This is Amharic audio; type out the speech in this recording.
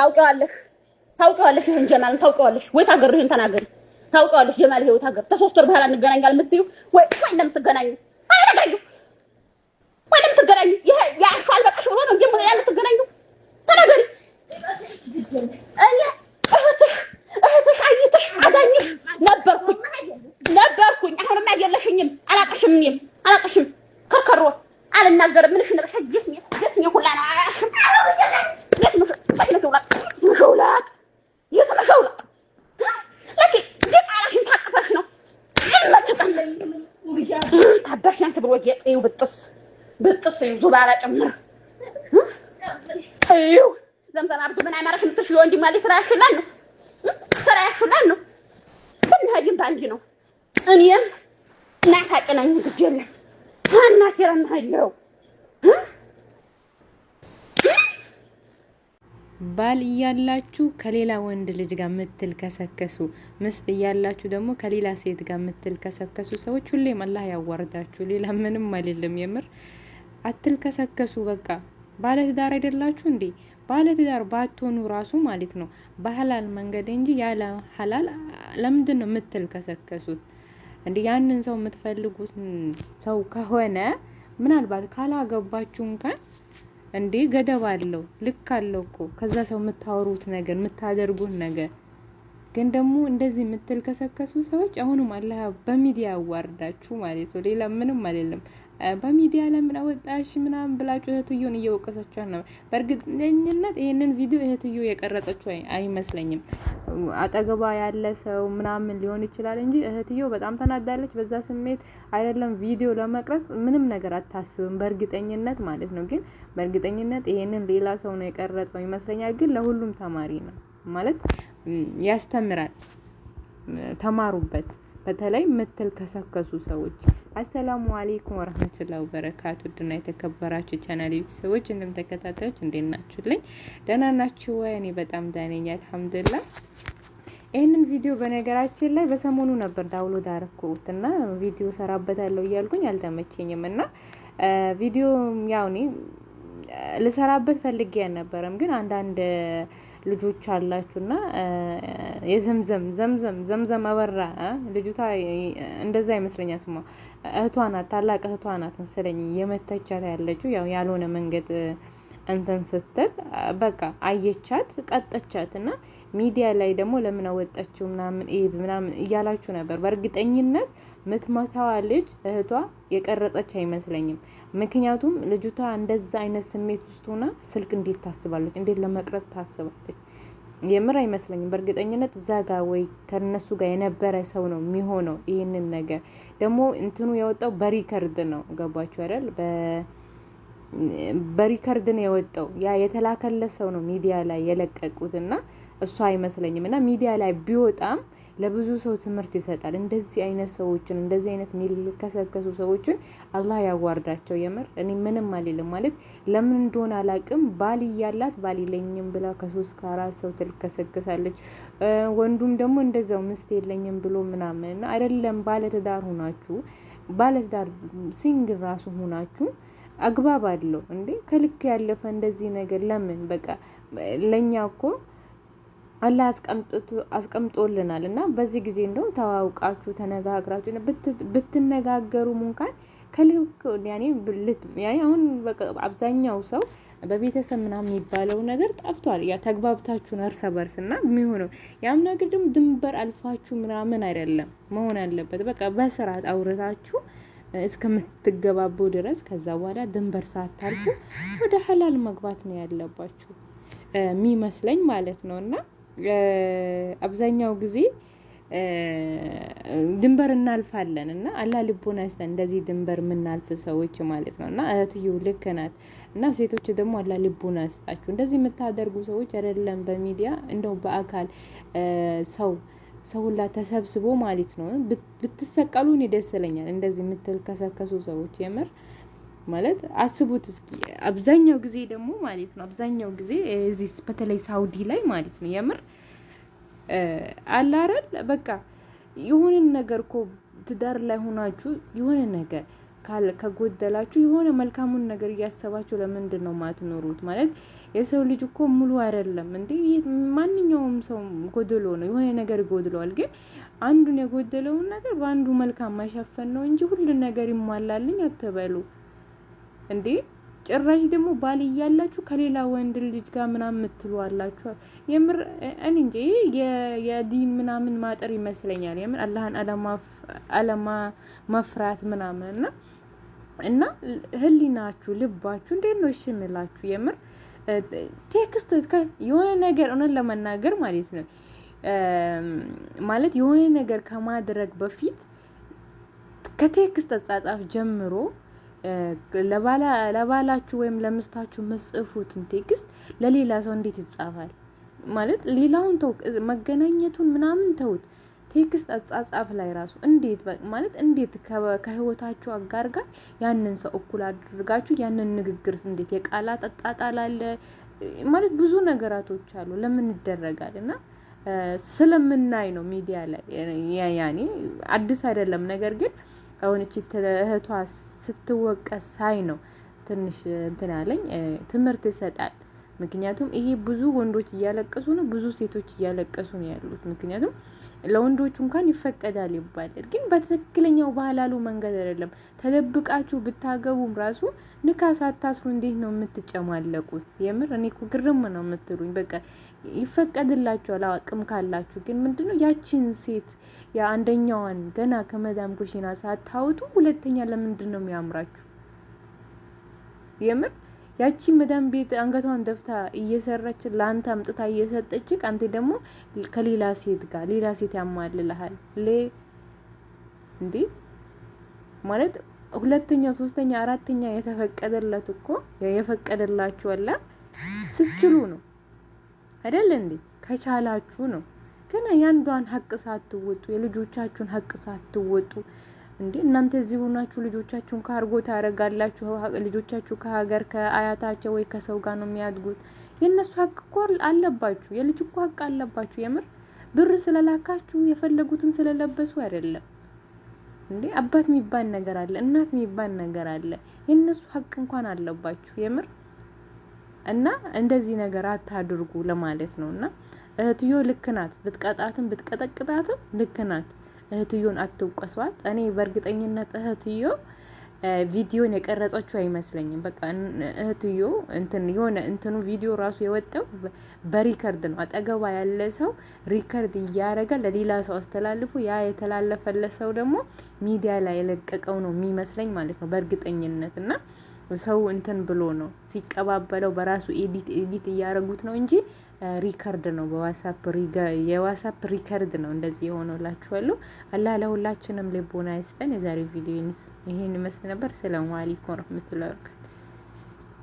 ታውቂዋለሽ ይሄን ጀማልን ታውቂዋለሽ ወይ? ታገርህን ተናገሪ። ታውቂዋለሽ ጀማል ይሄው ታገር ከ3 ወር በኋላ እንገናኛለን የምትይው ወይ እንደምትገናኙ አይደጋዩ ወይ እንደምትገናኙ ይሄ ያሻል በቃሽ ብሎ ነው እንደምን ያልተገናኙ ተናገሪ። እህትሽ አይተሽ አዳኝሽ ነበርኩኝ። አሁንም አይደለሽኝም። አላቅሽም ከርከሮ አልናገርም። ምንሽ ነው ሸጅስኝ ሁላ ነው መሸውላት ለኪ ጌጣሽን ታቅፈሽ ነው ታባሽ አንተ ብሎ ጌጤው ብጥስ ዙባራ ጭምር እዩ ዘምዘም አብዱ ምን አማራሽ ምትሽ ወንድ ማለት ስራ ያሽላል ነው እንሀጅም ባንጂ ነው እኔም ናታቀናኝ ግጀለ አና ሲራና ሀዲው ባል እያላችሁ ከሌላ ወንድ ልጅ ጋር ምትልከሰከሱ ምስት እያላችሁ ደግሞ ከሌላ ሴት ጋር ምትልከሰከሱ ሰዎች ሁሌም አላህ ያዋርዳችሁ። ሌላ ምንም አይደለም። የምር አትልከሰከሱ። በቃ ባለትዳር አይደላችሁ እንዴ? ባለትዳር ባትሆኑ ራሱ ማለት ነው በሐላል መንገድ እንጂ ያለ ሐላል ለምንድን ነው የምትልከሰከሱት እንዴ? ያንን ሰው የምትፈልጉት ሰው ከሆነ ምናልባት ካላገባችሁ እንኳን እንዴ ገደብ አለው፣ ልክ አለው እኮ ከዛ ሰው የምታወሩት ነገር የምታደርጉት ነገር። ግን ደግሞ እንደዚህ የምትልከሰከሱ ሰዎች አሁንም አላህ በሚዲያ ያዋርዳችሁ ማለት ነው። ሌላ ምንም አይደለም። በሚዲያ ለምን አወጣሽ ምናምን ብላችሁ እህትየውን እየወቀሰቻችሁ ነው። በእርግጠኝነት ይሄንን ቪዲዮ እህትዮ የቀረጸችው አይመስለኝም። አጠገባ ያለ ሰው ምናምን ሊሆን ይችላል እንጂ እህትዮ በጣም ተናዳለች። በዛ ስሜት አይደለም ቪዲዮ ለመቅረጽ ምንም ነገር አታስብም በእርግጠኝነት ማለት ነው። ግን በእርግጠኝነት ይሄንን ሌላ ሰው ነው የቀረጸው ይመስለኛል። ግን ለሁሉም ተማሪ ነው ማለት ያስተምራል። ተማሩበት። በተለይ የምትልከሰከሱ ሰዎች። አሰላሙ አለይኩም ወራህመቱላሂ ወበረካቱ። ድና የተከበራችሁ ቻናል ቤተሰቦች እንደምትከታተሉት እንዴት ናችሁልኝ? ደህና ናችሁ ወይ? እኔ በጣም ደህና ነኝ አልሐምዱሊላህ። ይሄንን ቪዲዮ በነገራችን ላይ በሰሞኑ ነበር ዳውንሎድ አደረኩትና ቪዲዮ ሰራበታለሁ እያልኩኝ አልተመቸኝም እና ቪዲዮ ያው እኔ ልሰራበት ፈልጌ አልነበረም። ግን አንዳንድ ልጆች አላችሁና ዘምዘም አበራ ልጅቷ እንደዛ ይመስለኛል ስሟ እህቷ ናት፣ ታላቅ እህቷ ናት መሰለኝ የመተቻት ያለችው ያው ያልሆነ መንገድ እንትን ስትል በቃ አየቻት ቀጠቻትና ሚዲያ ላይ ደግሞ ለምን አወጣችው ምናምን እያላችሁ ነበር። በእርግጠኝነት ምትመታዋ ልጅ እህቷ የቀረጸች አይመስለኝም። ምክንያቱም ልጅቷ እንደዛ አይነት ስሜት ውስጥ ሆና ስልክ እንዴት ታስባለች? እንዴት ለመቅረጽ ታስባለች? የምር አይመስለኝም። በእርግጠኝነት እዛ ጋር ወይ ከነሱ ጋር የነበረ ሰው ነው የሚሆነው። ይሄንን ነገር ደግሞ እንትኑ የወጣው በሪከርድ ነው። ገባችሁ አይደል? በሪከርድ ነው የወጣው። ያ የተላከለ ሰው ነው ሚዲያ ላይ የለቀቁትና እሱ አይመስለኝም። እና ሚዲያ ላይ ቢወጣም ለብዙ ሰው ትምህርት ይሰጣል። እንደዚህ አይነት ሰዎችን እንደዚህ አይነት የሚልከሰከሱ ሰዎችን አላህ ያዋርዳቸው። የምር እኔ ምንም አልልም ማለት ለምን እንደሆነ አላቅም። ባል እያላት ባል የለኝም ብላ ከ3 ከ4 ሰው ትልከሰከሳለች። ወንዱም ደግሞ እንደዛው ምስት የለኝም ብሎ ምናምን አይደለም። ባለትዳር ሆናችሁ ባለትዳር ሲንግል ራሱ ሆናችሁ አግባብ አለው እንዴ? ከልክ ያለፈ እንደዚህ ነገር ለምን? በቃ ለኛ እኮ አላህ አስቀምጦልናል እና በዚህ ጊዜ እንደው ተዋውቃችሁ ተነጋግራችሁ ብትነጋገሩ እንኳን ከልክ ያኔ አሁን በቃ አብዛኛው ሰው በቤተሰብ ምናምን የሚባለው ነገር ጠፍቷል። ያ ተግባብታችሁ ነው እርስ በርስና የሚሆነው ያም ነገር ደግሞ ድንበር አልፋችሁ ምናምን አይደለም መሆን ያለበት። በቃ በስርዓት አውርታችሁ እስከምትገባቡ ድረስ ከዛ በኋላ ድንበር ሳታልፉ ወደ ሐላል መግባት ነው ያለባችሁ የሚመስለኝ ማለት ነውና አብዛኛው ጊዜ ድንበር እናልፋለን እና አላህ ልቦና ይስጠን እንደዚህ ድንበር የምናልፍ ሰዎች ማለት ነውና እህትየው ልክ ናት። እና ሴቶች ደግሞ አላህ ልቦና ይስጣችሁ። እንደዚህ የምታደርጉ ሰዎች አይደለም በሚዲያ እንደው በአካል ሰው ሁላ ተሰብስቦ ማለት ነው ብትሰቀሉ እኔ ደስ ይለኛል። እንደዚህ የምትልከሰከሱ ሰዎች የምር ማለት አስቡት እስኪ። አብዛኛው ጊዜ ደግሞ ማለት ነው አብዛኛው ጊዜ እዚህ በተለይ ሳውዲ ላይ ማለት ነው የምር አላረል በቃ የሆነ ነገር እኮ ትዳር ላይ ሆናችሁ የሆነ ነገር ከጎደላችሁ የሆነ መልካሙን ነገር እያሰባችሁ ለምንድን ነው ማትኖሩት? ማለት የሰው ልጅ እኮ ሙሉ አይደለም እንዴ? ማንኛውም ሰው ጎደሎ ነው፣ የሆነ ነገር ይጎድለዋል። ግን አንዱን የጎደለውን ነገር በአንዱ መልካም መሸፈን ነው እንጂ ሁሉን ነገር ይሟላልኝ አትበሉ እንዴ። ጭራሽ ደግሞ ባል እያላችሁ ከሌላ ወንድ ልጅ ጋር ምናምን የምትሉ አላችሁ። የምር እኔ እንጂ የዲን ምናምን ማጠር ይመስለኛል። የምር አላህን አለማ መፍራት ምናምን እና ህሊናችሁ ልባችሁ እንዴት ነው እሺ የምላችሁ? የምር ቴክስት የሆነ ነገር እውነት ለመናገር ማለት ነው ማለት የሆነ ነገር ከማድረግ በፊት ከቴክስት አጻጻፍ ጀምሮ ለባላችሁ ወይም ለምስታችሁ መስፉትን ቴክስት ለሌላ ሰው እንዴት ይጻፋል? ማለት ሌላውን ተው፣ መገናኘቱን ምናምን ተውት። ቴክስት አጻጻፍ ላይ ራሱ እንዴት ማለት እንዴት ከህይወታችሁ አጋር ጋር ያንን ሰው እኩል አድርጋችሁ ያንን ንግግር እንዴት የቃላት አጣጣል አለ ማለት ብዙ ነገራቶች አሉ። ለምን ይደረጋል? እና ስለምናይ ነው ሚዲያ ላይ ያኔ አዲስ አይደለም። ነገር ግን አሁን እቺ እህቷ ስትወቀስ ሳይ ነው ትንሽ እንትን ያለኝ። ትምህርት ይሰጣል። ምክንያቱም ይሄ ብዙ ወንዶች እያለቀሱ ነው፣ ብዙ ሴቶች እያለቀሱ ነው ያሉት። ምክንያቱም ለወንዶቹ እንኳን ይፈቀዳል ይባላል፣ ግን በትክክለኛው ባህላሉ መንገድ አይደለም። ተደብቃችሁ ብታገቡም ራሱ ንካ ሳታስሩ እንዴት ነው የምትጨማለቁት? የምር እኔ እኮ ግርም ነው የምትሉኝ። በቃ ይፈቀድላችኋል አቅም ካላችሁ፣ ግን ምንድነው ያቺን ሴት የአንደኛዋን ገና ከመዳም ኩሽና ሳታውጡ ሁለተኛ ለምንድን ነው የሚያምራችሁ? የምር ያቺ መዳም ቤት አንገቷን ደፍታ እየሰራች ለአንተ አምጥታ እየሰጠች አንተ ደግሞ ከሌላ ሴት ጋር ሌላ ሴት ያማልልሃል እንዴ? ማለት ሁለተኛ ሶስተኛ አራተኛ የተፈቀደለት እኮ የፈቀደላችሁ አላ ስትችሉ ነው አይደል እንዴ? ከቻላችሁ ነው። ገና ያንዷን ሀቅ ሳትወጡ የልጆቻችሁን ሀቅ ሳትወጡ እንዴ እናንተ እዚህ ሆናችሁ ልጆቻችሁን ካርጎ ታረጋላችሁ። ልጆቻችሁ ከሀገር ከአያታቸው ወይ ከሰው ጋር ነው የሚያድጉት። የነሱ ሀቅ እኮ አለባችሁ። የልጅ እኮ ሀቅ አለባችሁ። የምር ብር ስለላካችሁ የፈለጉትን ስለለበሱ አይደለም እንዴ። አባት የሚባል ነገር አለ፣ እናት የሚባል ነገር አለ። የነሱ ሀቅ እንኳን አለባችሁ የምር። እና እንደዚህ ነገር አታድርጉ ለማለት ነውና እህትዮ ልክ ናት። ብትቀጣትም ብትቀጠቅጣትም ልክ ናት። እህትዮን አትውቀሷት። እኔ በእርግጠኝነት እህትዮ ቪዲዮን የቀረጸችው አይመስለኝም። በቃ እህትዮ የሆነ ቪዲዮ ራሱ የወጣው በሪከርድ ነው። አጠገባ ያለ ሰው ሪከርድ እያደረገ ለሌላ ሰው አስተላልፎ ያ የተላለፈለት ሰው ደግሞ ሚዲያ ላይ የለቀቀው ነው የሚመስለኝ ማለት ነው በእርግጠኝነት። እና ሰው ብሎ ነው ሲቀባበለው በራሱ ኤዲት እያደረጉት ነው እንጂ ሪከርድ ነው የዋትስአፕ ሪከርድ ነው እንደዚህ የሆነላችኋለሁ። አላህ ለሁላችንም ልቦና ይስጠን። የዛሬ ቪዲዮ ይሄን ይመስል ነበር። ሰላም አለይኩም ወራህመቱላሂ ወበረካቱ።